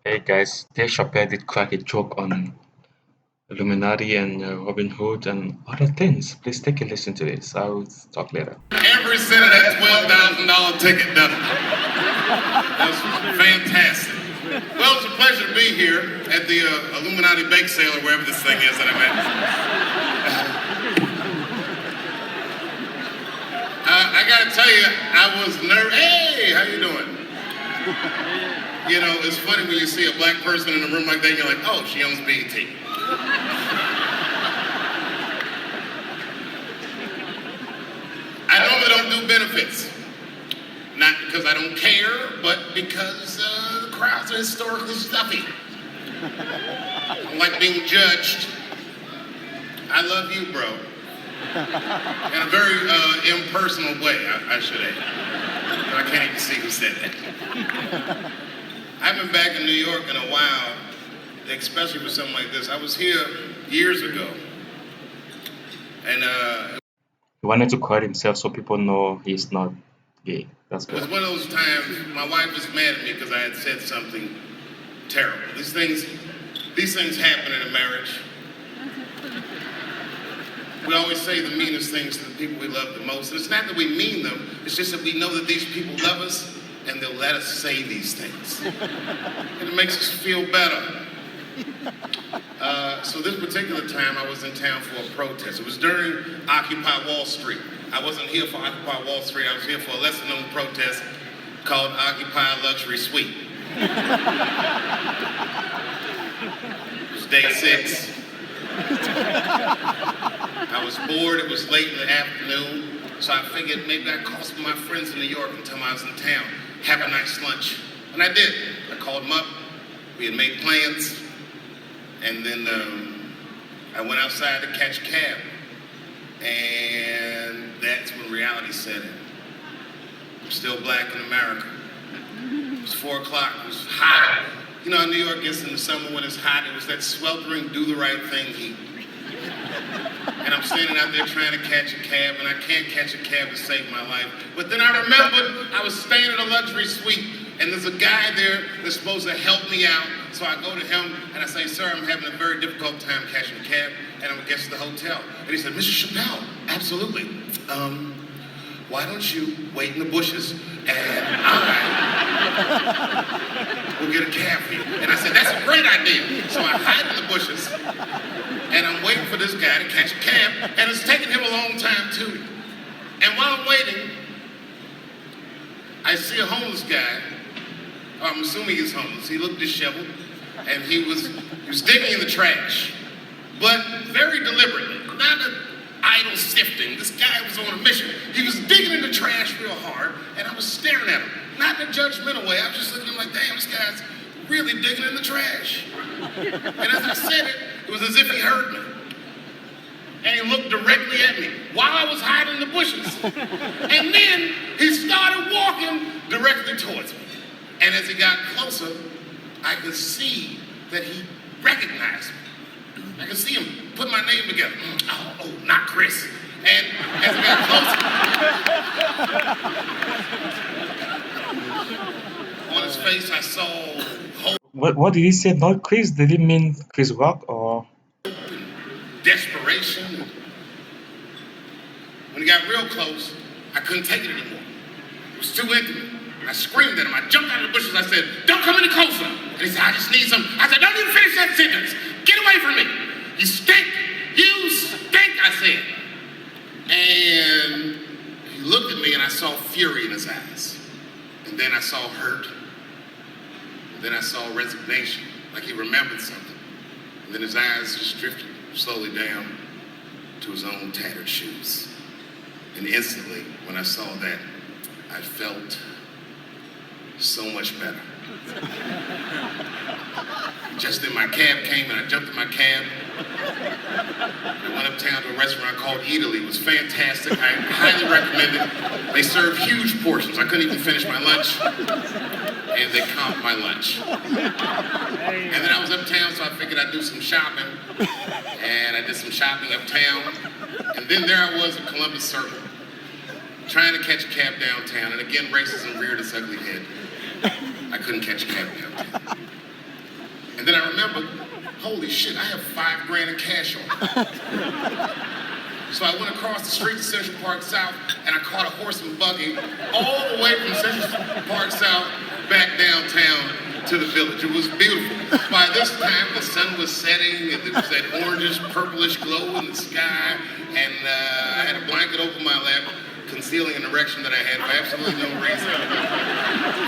Hey guys, Dave Chappelle did crack a joke on Illuminati and Robin Hood and other things. Please take a listen to this. I'll talk later. Every cent of that $12,000 ticket done. That's fantastic. Well, it's a pleasure to be here at the Illuminati bake sale or wherever this thing is that I'm at. I gotta tell you, I was nervous. Hey, how you doing? You know, it's funny when you see a black person in a room like that, you're like, oh, she owns BET. I normally don't do benefits. Not because I don't care, but because the crowds are historically stuffy. I don't like being judged. I love you, bro. In a very impersonal way, I should add. I can't even see who said that. I haven't been back in New York in a while, especially for something like this. I was here years ago, and He wanted to quiet himself so people know he's not gay. That's it was good. one of those times my wife was mad at me because I had said something terrible. These things happen in a marriage. We always say the meanest things to the people we love the most. And it's not that we mean them, it's just that we know that these people love us and they'll let us say these things. And it makes us feel better. So this particular time I was in town for a protest. It was during Occupy Wall Street. I wasn't here for Occupy Wall Street, I was here for a lesser known protest called Occupy Luxury Suite. It was day 6. I was bored, it was late in the afternoon, so I figured maybe I'd call some of my friends in New York and tell them I was in town, have a nice lunch. And I did. I called them up, we had made plans, and then I went outside to catch a cab. And that's when reality set in. I'm still black in America. It was 4 o'clock, it was hot. You know how New York gets in the summer when it's hot, it was that sweltering, do the right thing heat. And I'm standing out there trying to catch a cab, and I can't catch a cab to save my life. But then I remembered I was staying at a luxury suite, and there's a guy there that's supposed to help me out. So I go to him, and I say, sir, I'm having a very difficult time catching a cab, and I'm against the hotel. And he said, Mr. Chappelle, absolutely. Why don't you wait in the bushes, and I will get a cab for you. And I said, that's a great idea. So I hide in the bushes, and I'm waiting for this guy to catch a cab, and it's taking him a long time too. And while I'm waiting, I see a homeless guy. I'm assuming he's homeless. He looked disheveled, and he was digging in the trash, but very deliberately, not an idle sifting. This guy was on a mission. He was digging in the trash real hard, and I was staring at him. Not in a judgmental way. I was just looking at him like, damn, this guy's really digging in the trash. And as I said it, it was as if he heard me. And he looked directly at me while I was hiding in the bushes. And then he started walking directly towards me. And as he got closer, I could see that he recognized me. I could see him put my name together. Oh, not Chris. And as I got closer, on his face I saw hope What did he say? Not Chris? Did he mean Chris Rock or? and desperation. When he got real close, I couldn't take it anymore. It was too intimate. I screamed at him. I jumped out of the bushes. I said, don't come any closer. And he said, I just need some. I said, don't even finish that sentence. Get away from me. You stink. You stink, I said. And he looked at me and I saw fury in his eyes. And then I saw hurt. And then I saw resignation, like he remembered something. And then his eyes just drifted slowly down to his own tattered shoes. And instantly, when I saw that, I felt so much better. Just then my cab came and I jumped in my cab. I went uptown to a restaurant called Italy. It was fantastic. I highly recommend it. They serve huge portions. I couldn't even finish my lunch. And they comped my lunch. And then I was uptown, so I figured I'd do some shopping. And I did some shopping uptown. And then there I was at Columbus Circle, trying to catch a cab downtown. And again, racism reared its ugly head. I couldn't catch a cab downtown. remember, holy shit, I have $5 grand in cash on me. So I went across the street to Central Park South, and I caught a horse and buggy all the way from Central Park South back downtown to the village. It was beautiful. By this time, the sun was setting, and there was that orangish, purplish glow in the sky, and I had a blanket over my lap, concealing an erection that I had for absolutely no reason.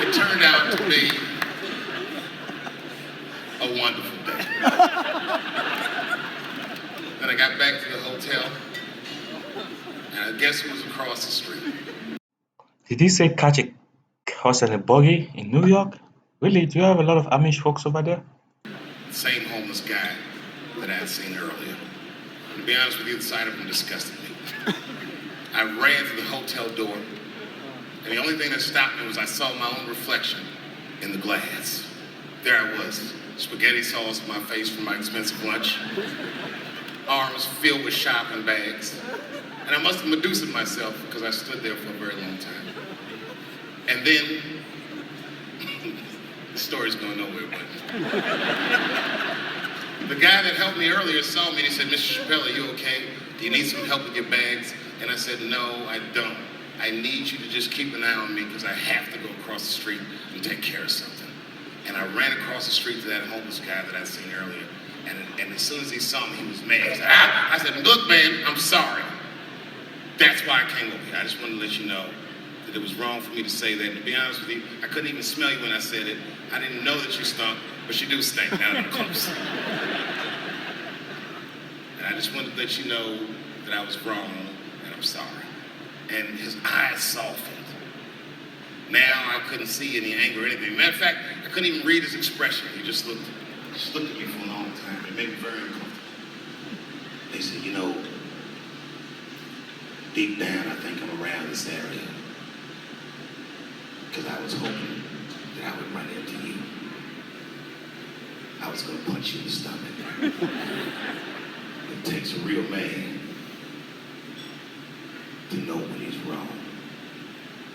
It turned out to be a wonderful day. Then I got back to the hotel, and I guess who was across the street? Did he say catch a horse and a buggy in New York? Really? Do you have a lot of Amish folks over there? The same homeless guy that I had seen earlier. To be honest with you, the sight of him disgusted me. I ran to the hotel door, and the only thing that stopped me was I saw my own reflection in the glass. There I was, spaghetti sauce on my face from my expensive lunch, arms filled with shopping bags, and I must have Medusa'd myself because I stood there for a very long time. And then, the story's going nowhere, but the guy that helped me earlier saw me and he said, Mr. Chappelle, are you okay? Do you need some help with your bags? And I said, no, I don't. I need you to just keep an eye on me because I have to go across the street and take care of something. And I ran across the street to that homeless guy that I'd seen earlier. And as soon as he saw me, he was mad. He said, I said, look, man, I'm sorry. That's why I came over here. I just wanted to let you know that it was wrong for me to say that. And to be honest with you, I couldn't even smell you when I said it. I didn't know that you stunk, but you do stink now that I'm close. And I just wanted to let you know that I was wrong, and I'm sorry. And his eyes softened. Now I couldn't see any anger or anything. Matter of fact, I couldn't even read his expression. He just looked at me for a long time. It made me very uncomfortable. They said, you know, deep down, I think I'm around this area. Because I was hoping that I would run into you. I was going to punch you in the stomach. It takes a real man to know when he's wrong.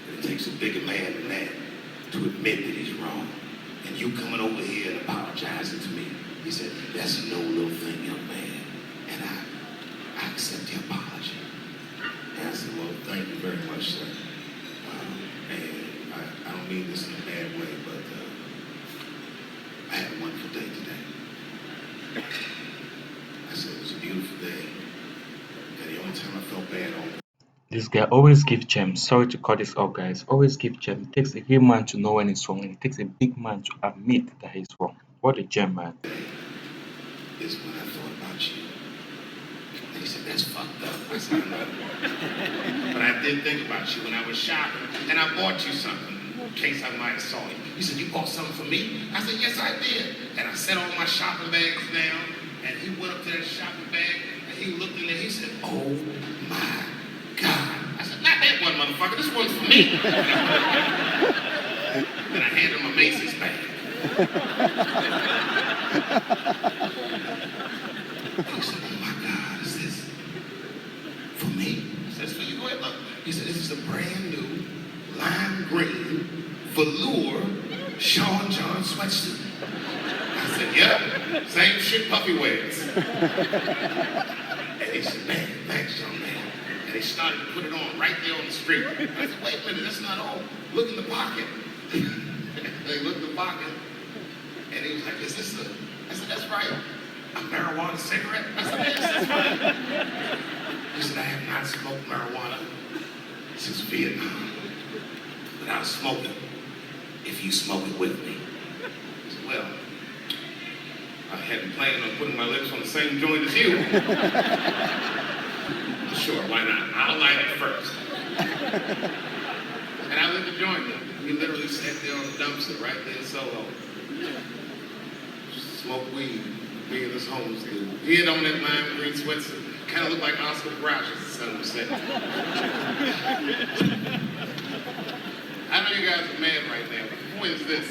And it takes a bigger man than that to admit that he's wrong. And you coming over here and apologizing to me, he said, that's no little thing, young man. And I accept the apology. And I said, well, thank you very much, sir. And I don't mean this in a bad way, but I had a wonderful day today. I said it was a beautiful day. And the only time I felt bad on This guy always give gems. Sorry to cut this off, guys. Always give gems. It takes a real man to know when he's wrong, and it takes a big man to admit that he's wrong. What a gem, man. is when I thought about you. And he said, that's fucked up. I said, I know. But I did think about you when I was shopping, and I bought you something in case I might have saw you. He said, you bought something for me? I said, yes, I did. And I set all my shopping bags down, and he went up to that shopping bag, and he looked in there, he said, oh my God. I said, not that one, motherfucker, this one's for me. Then I handed him a Macy's bag. He said, oh my God, is this for me? He says, for you, go ahead, look. He said, this is a brand new lime green velour Sean John sweatsuit. I said, yep, same shit Puffy wears. And he said, man, thanks, young man. And he started to put it on right there on the street. I said, wait a minute, that's not all. Look in the pocket. They looked in the pocket, and he was like, is this a, I said, that's right, a marijuana cigarette? I said, yes, that's right. He said, I have not smoked marijuana since Vietnam, but I'll smoke it if you smoke it with me. I said, well, I hadn't planned on putting my lips on the same joint as you. Sure, why not? I'll light it first. And I lit the joint up. We literally sat there on the dumpster right there in Soho. Smoked weed, me and this homeless dude. He had on that lime green sweatsuit. Kind of looked like Oscar the Grouch as the sun was setting. I know you guys are mad right now, but the point is this.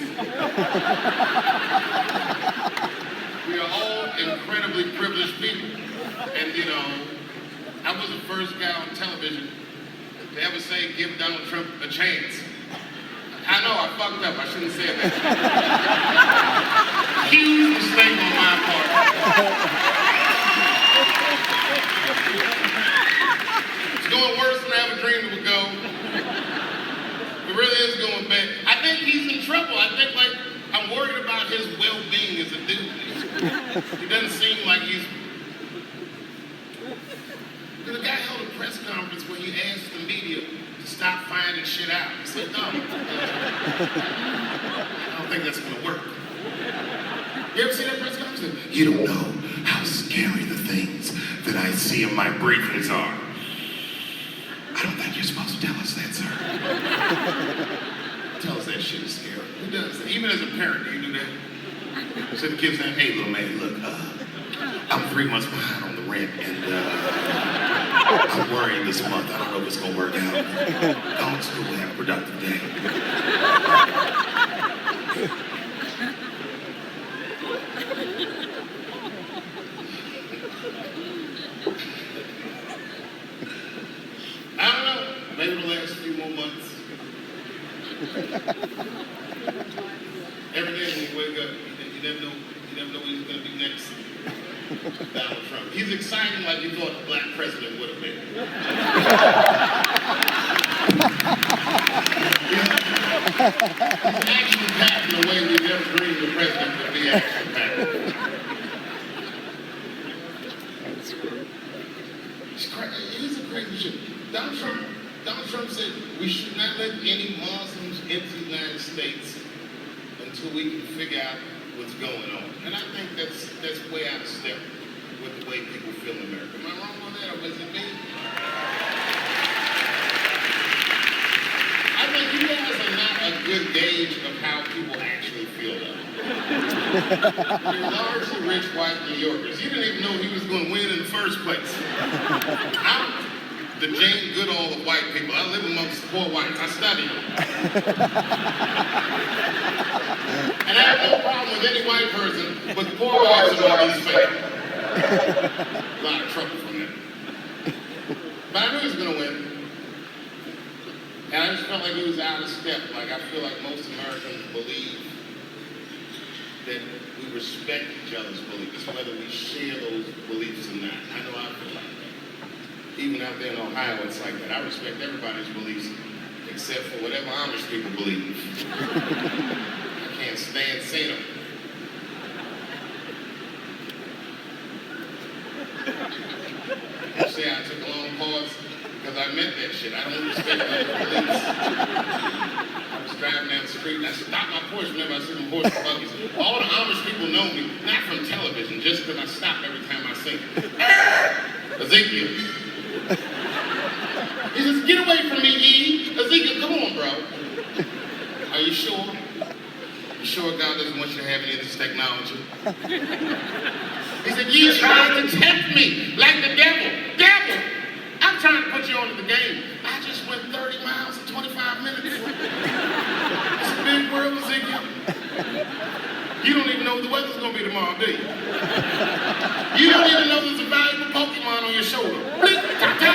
We are all incredibly privileged people. And you know, I was the first guy on television to ever say, give Donald Trump a chance. I know, I fucked up. I shouldn't have said that. Huge mistake on my trouble. I think like I'm worried about his well-being as a dude. He doesn't seem like he's. The guy held a press conference where he asked the media to stop finding shit out. He said, no, I don't think that's gonna work. You ever seen that press conference? You don't know how scary the things that I see in my briefings are. I don't think you're supposed to tell us that, sir. Tell us that shit is scary. Who does that? Even as a parent, do you do that? So the kids saying, hey, little man, look, I'm 3 months behind on the rent, and I'm worried this month. I don't know if it's gonna work out. Go to school and have a productive day. I don't know. Maybe the last few more months. Every day when you wake up, you never know what he's going to be next. Donald Trump. He's exciting like you thought the black president would have been. He's action-packed in a way we never dreamed the president would be action-packed. He's a crazy shit. Donald Trump said we should not let any Muslims into the United States until we can figure out what's going on. And I think that's way out of step with the way people feel in America. Am I wrong on that, or was it me? I think you guys are not a good gauge of how people actually feel though. You're largely rich white New Yorkers. You didn't even know he was going to win in the first place. I'm the Jane Goodall of white people. I live amongst the poor whites. I study them. And I have no problem with any white person, but the poor whites are all these fake. A lot of trouble from that. But I knew he was going to win. And I just felt like he was out of step. Like I feel like most Americans believe that we respect each other's beliefs, whether we share those beliefs or not. I know I feel like that. Even out there in Ohio, it's like that. I respect everybody's beliefs except for whatever Amish people believe. I can't stand seeing them. You see, I took a long pause because I meant that shit. I don't respect other beliefs. I was driving down the street and I stopped my Porsche whenever I see them horse and buggies. All the Amish people know me, not from television, just because I stop every time I see them. Ezekiel. He says, get away from me, E. Ezekiel, come on, bro. Are you sure? You sure God doesn't want you to have any of this technology? He said, you tried to tempt me like the devil. Devil! I'm trying to put you onto the game. I just went 30 miles in 25 minutes. It's a big world, Ezekiel. You don't even know what the weather's going to be tomorrow, do you? You don't even know there's a valuable Pokemon on your shoulder. Blink, tap, tap.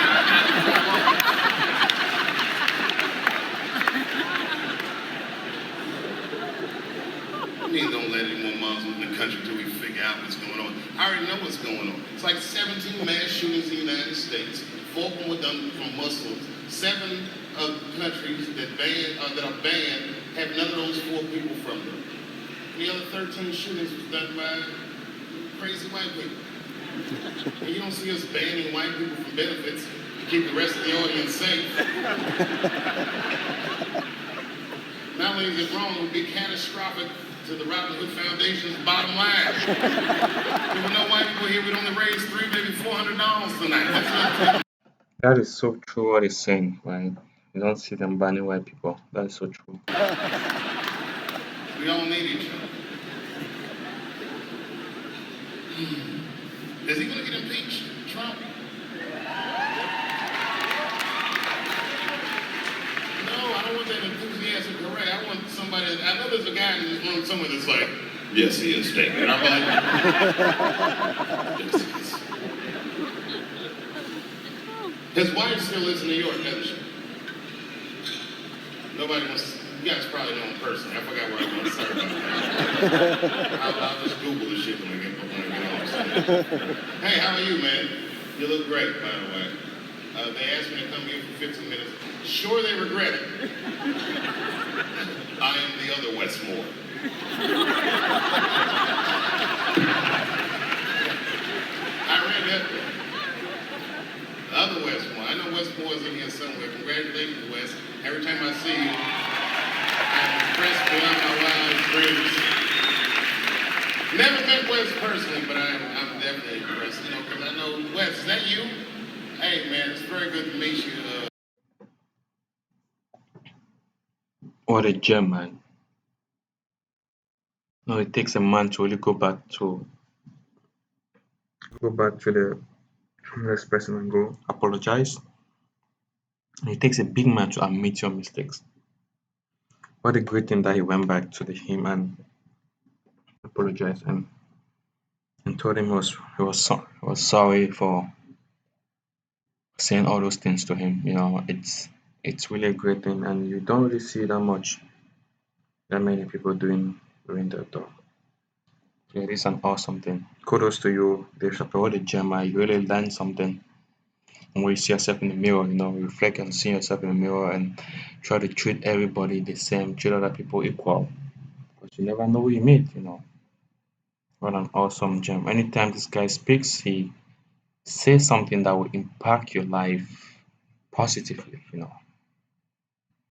mean don't let any more Muslims in the country until we figure out what's going on? I already know what's going on. It's like 17 mass shootings in the United States. 4 of them were done from Muslims. 7 of the countries that are banned have none of those 4 people from them. The other 13 shootings was done by crazy white people. And you don't see us banning white people from benefits to keep the rest of the audience safe. Not only is it wrong, it would be catastrophic to the Robin Hood Foundation's bottom line. There were no white people here, we'd only raise $300, maybe $400 tonight. That's That is so true what he's saying, right? You don't see them banning white people. That is so true. We all need each other. Is he going to get impeached? Trump? No, I don't want that enthusiastic hooray. I want somebody, I know there's a guy in this room somewhere that's like, yes, he is taking it. I'm like, yes, he is. His wife still lives in New York, doesn't she? Nobody wants, you guys probably know in person. I forgot where I was. Sorry about that. I'll just Google this shit when I get off. Hey, how are you, man? You look great, by the way. They asked me to come here for 15 minutes. Sure, they regret it. I am the other Westmore. I read that. The other Westmore. I know Westmore's in here somewhere. Congratulations, West. Every time I see you, I'm impressed beyond my wildest dreams. Never met West personally, but I'm definitely impressed. You know, because I know West. Is that you? Hey, man, it's very good to meet you. What a gem, man. No, it takes a man to really go back to the next person and go apologize. And it takes a big man to admit your mistakes. What a great thing that he went back to him and apologized and told him he was sorry for saying all those things to him. It's really a great thing, and you don't really see that many people doing that though. Yeah, it is an awesome thing. Kudos to you, Dave Chappelle. What a gem! You really learned something. And when you see yourself in the mirror, reflect on seeing yourself in the mirror and try to treat everybody the same, treat other people equal. Because you never know who you meet. What an awesome gem. Anytime this guy speaks, he says something that will impact your life positively.